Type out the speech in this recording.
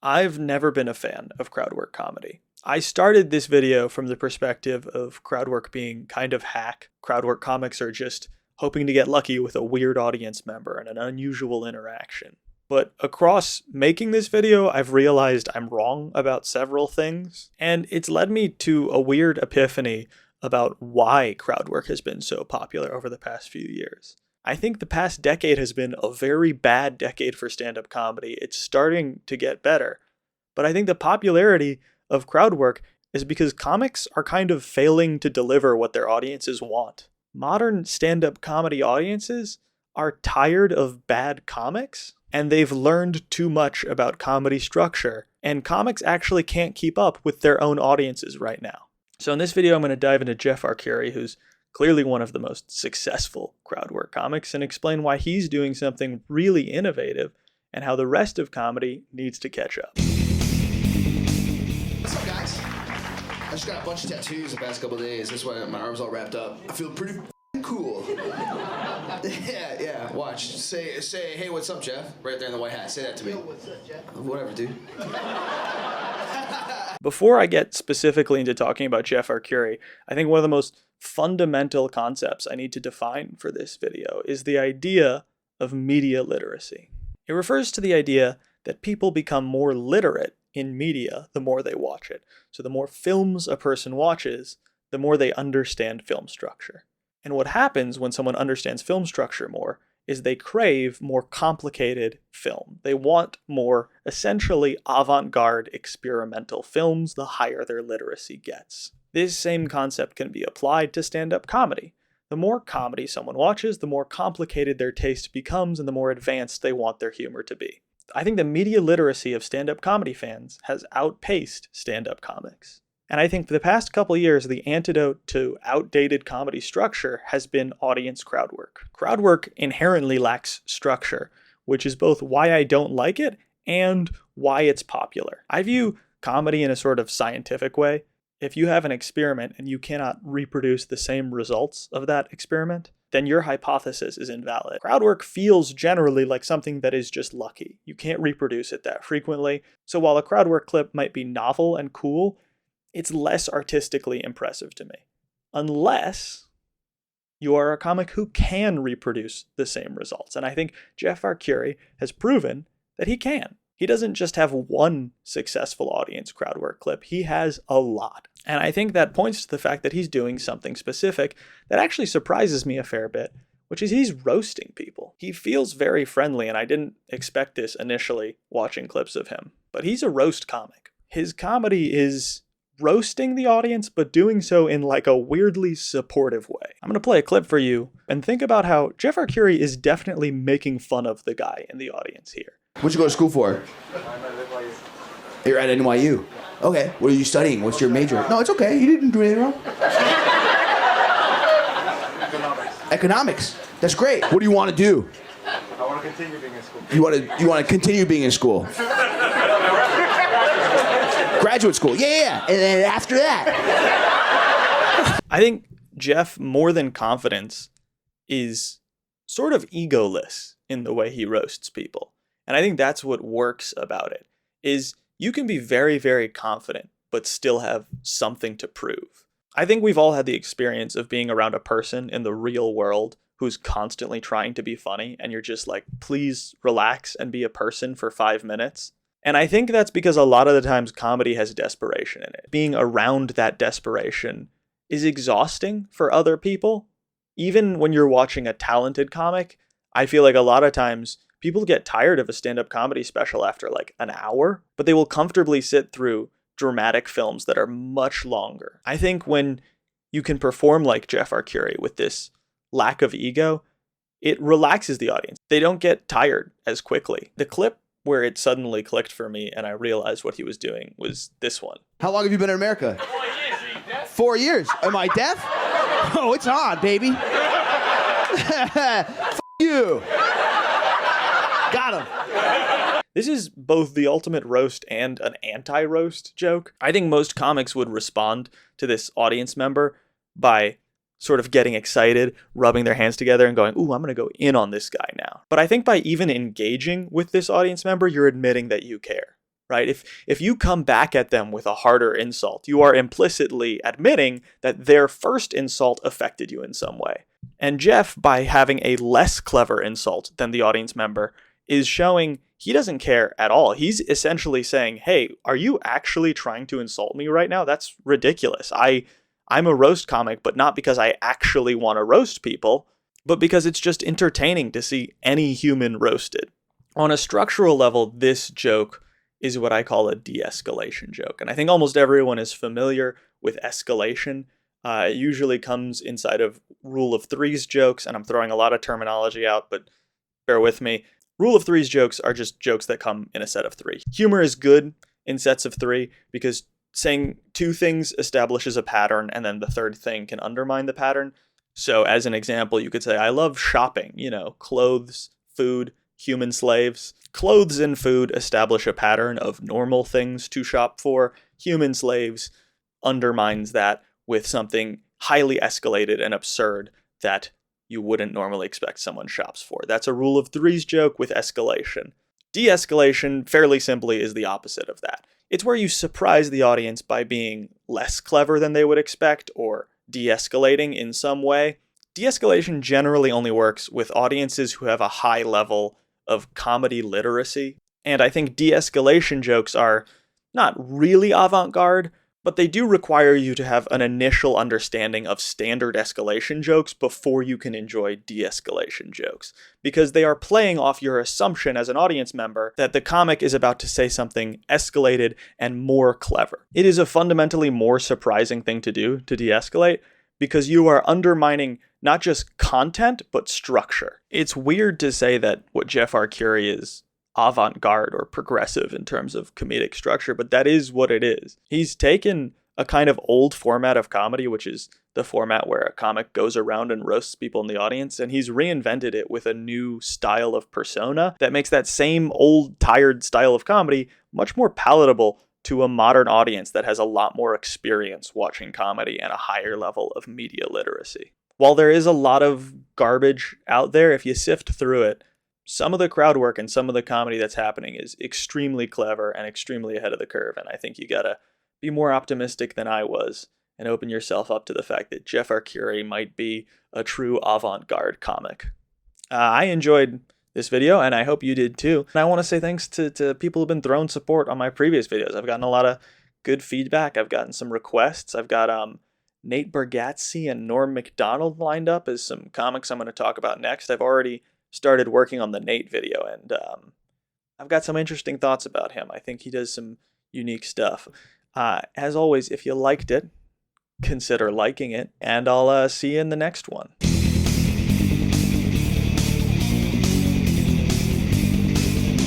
I've never been a fan of crowd work comedy. I started this video from the perspective of crowd work being kind of hack. Crowd work comics are just hoping to get lucky with a weird audience member and an unusual interaction. But across making this video, I've realized I'm wrong about several things, and it's led me to a weird epiphany about why crowd work has been so popular over the past few years. I think the past decade has been a very bad decade for stand-up comedy. It's starting to get better. But I think the popularity of crowd work is because comics are kind of failing to deliver what their audiences want. Modern stand-up comedy audiences are tired of bad comics, and they've learned too much about comedy structure, and comics actually can't keep up with their own audiences right now. So in this video, I'm going to dive into Jeff Arcuri, who's clearly one of the most successful crowd work comics, and explain why he's doing something really innovative and how the rest of comedy needs to catch up. What's up, guys? I just got a bunch of tattoos the past couple of days. That's why my arm's all wrapped up. I feel pretty cool. Yeah. Watch. Say, hey, what's up, Jeff? Right there in the white hat. Say that to me. Yo, what's up, Jeff? Whatever, dude. Before I get specifically into talking about Jeff Arcuri, I think one of the most fundamental concepts I need to define for this video is the idea of media literacy. It refers to the idea that people become more literate in media the more they watch it. So the more films a person watches, the more they understand film structure. And what happens when someone understands film structure more is they crave more complicated film. They want more essentially avant-garde experimental films the higher their literacy gets. This same concept can be applied to stand-up comedy. The more comedy someone watches, the more complicated their taste becomes and the more advanced they want their humor to be. I think the media literacy of stand-up comedy fans has outpaced stand-up comics. And I think for the past couple years, the antidote to outdated comedy structure has been audience crowd work. Crowd work inherently lacks structure, which is both why I don't like it and why it's popular. I view comedy in a sort of scientific way. If you have an experiment and you cannot reproduce the same results of that experiment, then your hypothesis is invalid. Crowd work feels generally like something that is just lucky. You can't reproduce it that frequently. So while a crowd work clip might be novel and cool, it's less artistically impressive to me. Unless you are a comic who can reproduce the same results. And I think Jeff Arcuri has proven that he can. He doesn't just have one successful audience crowd work clip, he has a lot. And I think that points to the fact that he's doing something specific that actually surprises me a fair bit, which is he's roasting people. He feels very friendly, and I didn't expect this initially watching clips of him, but he's a roast comic. His comedy is roasting the audience, but doing so in like a weirdly supportive way. I'm going to play a clip for you and think about how Jeff Arcuri is definitely making fun of the guy in the audience here. What'd you go to school for? I'm at NYU. You're at NYU. Okay. What are you studying? What's your major? No, it's okay. You didn't do anything wrong. Economics. That's great. What do you want to do? I want to continue being in school. You want to continue being in school. Graduate school. Yeah. And then after that. I think Jeff, more than confidence, is sort of egoless in the way he roasts people. And I think that's what works about it, is you can be very, very confident, but still have something to prove. I think we've all had the experience of being around a person in the real world who's constantly trying to be funny, and you're just like, please relax and be a person for 5 minutes. And I think that's because a lot of the times comedy has desperation in it. Being around that desperation is exhausting for other people. Even when you're watching a talented comic, I feel like a lot of times people get tired of a stand-up comedy special after like an hour, but they will comfortably sit through dramatic films that are much longer. I think when you can perform like Jeff Arcuri with this lack of ego, it relaxes the audience. They don't get tired as quickly. The clip where it suddenly clicked for me and I realized what he was doing was this one. How long have you been in America? 4 years. Are you deaf? 4 years. Am I deaf? Oh, it's on, baby. F you. Got him. This is both the ultimate roast and an anti-roast joke. I think most comics would respond to this audience member by sort of getting excited, rubbing their hands together and going, ooh, I'm going to go in on this guy now. But I think by even engaging with this audience member, you're admitting that you care. right? If you come back at them with a harder insult, you are implicitly admitting that their first insult affected you in some way. And Jeff, by having a less clever insult than the audience member, is showing he doesn't care at all. He's essentially saying, hey, are you actually trying to insult me right now? That's ridiculous. I'm a roast comic, but not because I actually want to roast people, but because it's just entertaining to see any human roasted. On a structural level, this joke is what I call a de-escalation joke. And I think almost everyone is familiar with escalation. It usually comes inside of rule of threes jokes, and I'm throwing a lot of terminology out, but bear with me. Rule of threes jokes are just jokes that come in a set of three. Humor is good in sets of three because saying two things establishes a pattern, and then the third thing can undermine the pattern. So as an example, you could say, I love shopping, clothes, food, human slaves. Clothes and food establish a pattern of normal things to shop for. Human slaves undermines that with something highly escalated and absurd that you wouldn't normally expect someone shops for. That's a rule of threes joke with escalation. De-escalation, fairly simply, is the opposite of that. It's where you surprise the audience by being less clever than they would expect or de-escalating in some way. De-escalation generally only works with audiences who have a high level of comedy literacy. And I think de-escalation jokes are not really avant-garde, but they do require you to have an initial understanding of standard escalation jokes before you can enjoy de-escalation jokes, because they are playing off your assumption as an audience member that the comic is about to say something escalated and more clever. It is a fundamentally more surprising thing to do to de-escalate, because you are undermining not just content, but structure. It's weird to say that what Jeff Arcuri is avant-garde or progressive in terms of comedic structure, but that is what it is. He's taken a kind of old format of comedy, which is the format where a comic goes around and roasts people in the audience, and he's reinvented it with a new style of persona that makes that same old, tired style of comedy much more palatable to a modern audience that has a lot more experience watching comedy and a higher level of media literacy. While there is a lot of garbage out there, if you sift through it, some of the crowd work and some of the comedy that's happening is extremely clever and extremely ahead of the curve. And I think you gotta be more optimistic than I was and open yourself up to the fact that Jeff Arcuri might be a true avant-garde comic. I enjoyed this video, and I hope you did too. And I want to say thanks to people who've been throwing support on my previous videos. I've gotten a lot of good feedback. I've gotten some requests. I've got Nate Bargatze and Norm Macdonald lined up as some comics I'm going to talk about next. I've already started working on the Nate video, and I've got some interesting thoughts about him. I think he does some unique stuff. As always, if you liked it, consider liking it, and I'll see you in the next one.